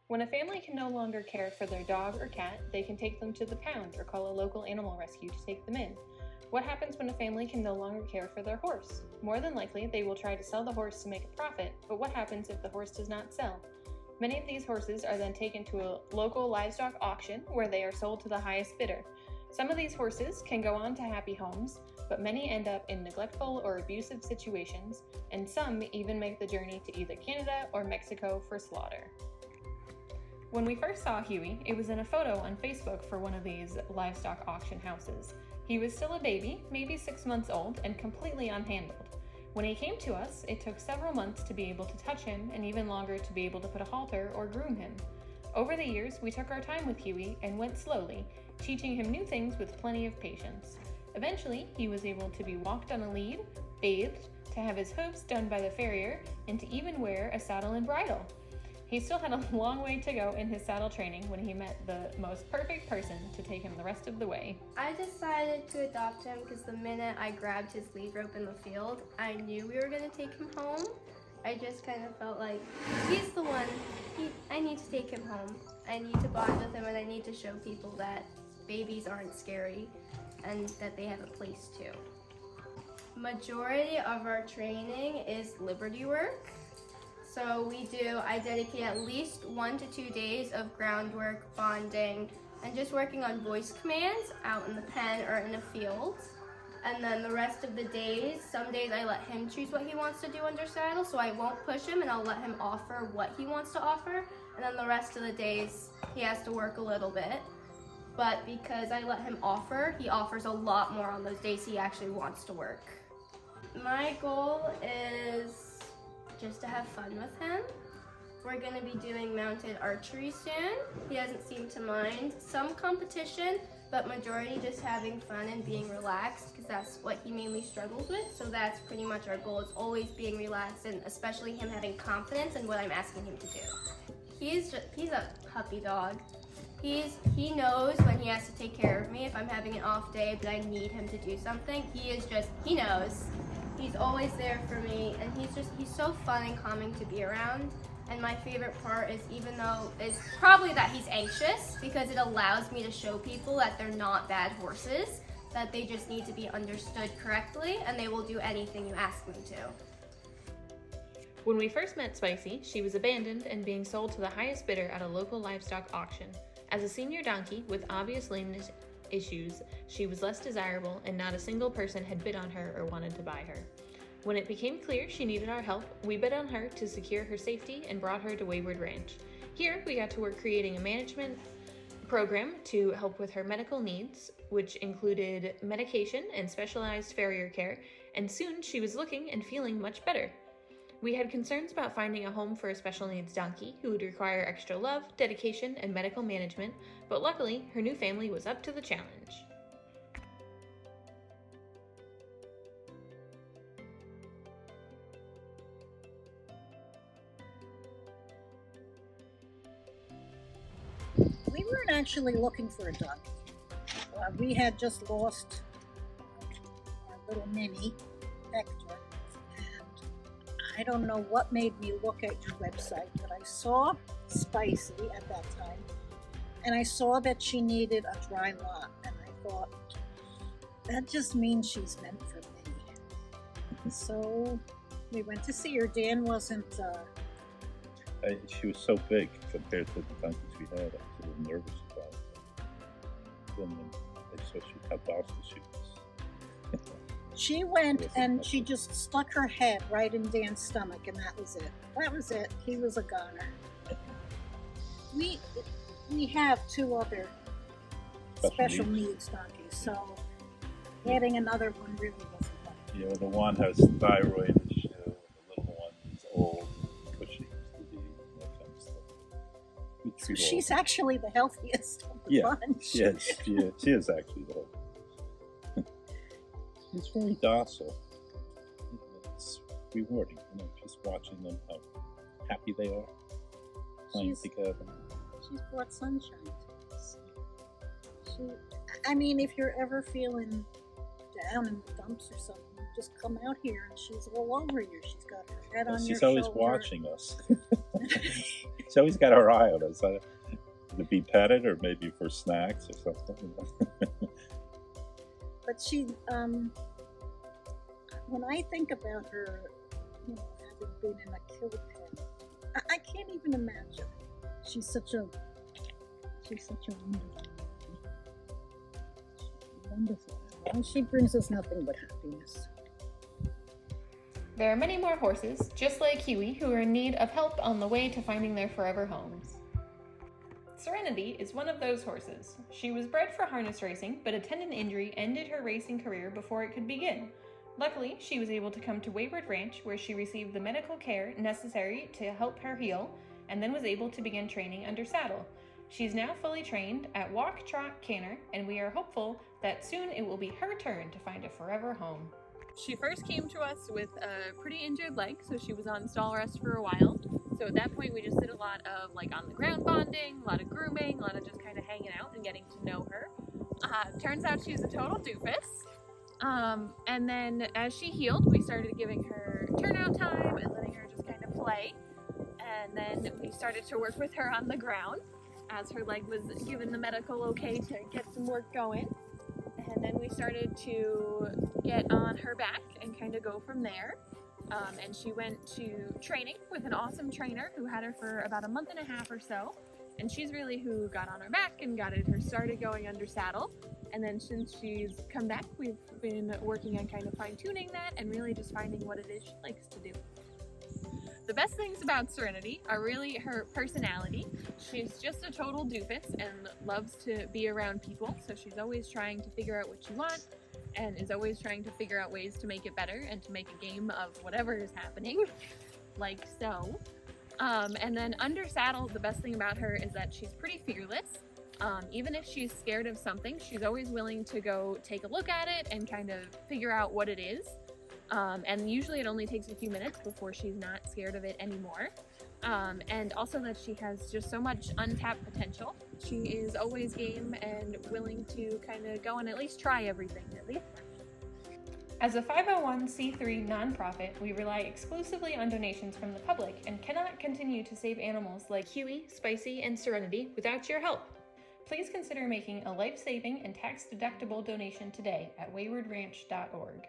When a family can no longer care for their dog or cat, they can take them to the pound or call a local animal rescue to take them in. What happens when a family can no longer care for their horse? More than likely, they will try to sell the horse to make a profit, but what happens if the horse does not sell? Many of these horses are then taken to a local livestock auction where they are sold to the highest bidder. Some of these horses can go on to happy homes, but many end up in neglectful or abusive situations, and some even make the journey to either Canada or Mexico for slaughter. When we first saw Huey, it was in a photo on Facebook for one of these livestock auction houses. He was still a baby, maybe 6 months old, and completely unhandled. When he came to us, it took several months to be able to touch him and even longer to be able to put a halter or groom him. Over the years, we took our time with Huey and went slowly, teaching him new things with plenty of patience. Eventually, he was able to be walked on a lead, bathed, to have his hoofs done by the farrier, and to even wear a saddle and bridle. He still had a long way to go in his saddle training when he met the most perfect person to take him the rest of the way. I decided to adopt him because the minute I grabbed his lead rope in the field, I knew we were going to take him home. I just kind of felt like, he's the one, I need to take him home. I need to bond with him, and I need to show people that babies aren't scary and that they have a place too. Majority of our training is liberty work. So I dedicate at least 1 to 2 days of groundwork, bonding, and just working on voice commands out in the pen or in a field. And then the rest of the days, some days I let him choose what he wants to do under saddle, so I won't push him and I'll let him offer what he wants to offer. And then the rest of the days, he has to work a little bit. But because I let him offer, he offers a lot more on those days he actually wants to work. My goal is just to have fun with him. We're gonna be doing mounted archery soon. He doesn't seem to mind some competition, but majority just having fun and being relaxed, because that's what he mainly struggles with. So that's pretty much our goal, is always being relaxed, and especially him having confidence in what I'm asking him to do. He's a puppy dog. He knows when he has to take care of me. If I'm having an off day but I need him to do something, he knows. He's always there for me, and he's so fun and calming to be around. And my favorite part is, even though it's probably that he's anxious, because it allows me to show people that they're not bad horses, that they just need to be understood correctly, and they will do anything you ask them to. When we first met Spicy, she was abandoned and being sold to the highest bidder at a local livestock auction. As a senior donkey with obvious lameness issues, she was less desirable, and not a single person had bid on her or wanted to buy her. When it became clear she needed our help, we bid on her to secure her safety and brought her to Wayward Ranch. Here, we got to work creating a management program to help with her medical needs, which included medication and specialized farrier care, and soon she was looking and feeling much better. We had concerns about finding a home for a special needs donkey who would require extra love, dedication, and medical management, but luckily, her new family was up to the challenge. We weren't actually looking for a donkey. We had just lost our little mini, Hector. I don't know what made me look at your website, but I saw Spicy at that time, and I saw that she needed a dry lot, and I thought, that just means she's meant for me. So we went to see her. Dan wasn't... she was so big compared to the donkeys we had. I was a little nervous about it. And I saw how docile she was. She went and she just stuck her head right in Dan's stomach, and that was it. That was it. He was a goner. We have 2 other special needs donkeys, so adding another one really wasn't fun. Yeah, the one has thyroid issue, the little one is old, pushing to be, that kind of stuff. So she's actually the healthiest of the bunch. Yes, she is actually the healthiest. It's very docile. It's rewarding, just watching them, how happy they are playing together. She's brought sunshine to us. I mean, if you're ever feeling down in the dumps or something, just come out here and she's all over you. She's got her head on your shoulder. She's always watching us. She's always got her eye on us. To be petted or maybe for snacks or something. But she, when I think about her, having been in a kill pen, I can't even imagine. She's such a wonderful. And she brings us nothing but happiness. There are many more horses, just like Huey, who are in need of help on the way to finding their forever homes. Serenity is one of those horses. She was bred for harness racing, but a tendon injury ended her racing career before it could begin. Luckily, she was able to come to Wayward Ranch, where she received the medical care necessary to help her heal, and then was able to begin training under saddle. She's now fully trained at walk, trot, canter, and we are hopeful that soon it will be her turn to find a forever home. She first came to us with a pretty injured leg, so she was on stall rest for a while. So at that point, we just did a lot of on the ground bonding, a lot of grooming, a lot of just kind of hanging out and getting to know her. Turns out she's a total doofus. And then as she healed, we started giving her turnout time and letting her just kind of play. And then we started to work with her on the ground as her leg was given the medical okay to get some work going. And then we started to get on her back and kind of go from there. And she went to training with an awesome trainer who had her for about a month and a half or so. And she's really who got on her back and got her started going under saddle. And then since she's come back, we've been working on kind of fine-tuning that and really just finding what it is she likes to do. The best things about Serenity are really her personality. She's just a total doofus and loves to be around people, so she's always trying to figure out what you want and is always trying to figure out ways to make it better and to make a game of whatever is happening, like so. And then under saddle, the best thing about her is that she's pretty fearless. Even if she's scared of something, she's always willing to go take a look at it and kind of figure out what it is. And usually it only takes a few minutes before she's not scared of it anymore. And also that she has just so much untapped potential. She is always game and willing to kind of go and at least try everything, at least. As a 501c3 nonprofit, we rely exclusively on donations from the public and cannot continue to save animals like Huey, Spicy, and Serenity without your help. Please consider making a life-saving and tax-deductible donation today at waywardranch.org.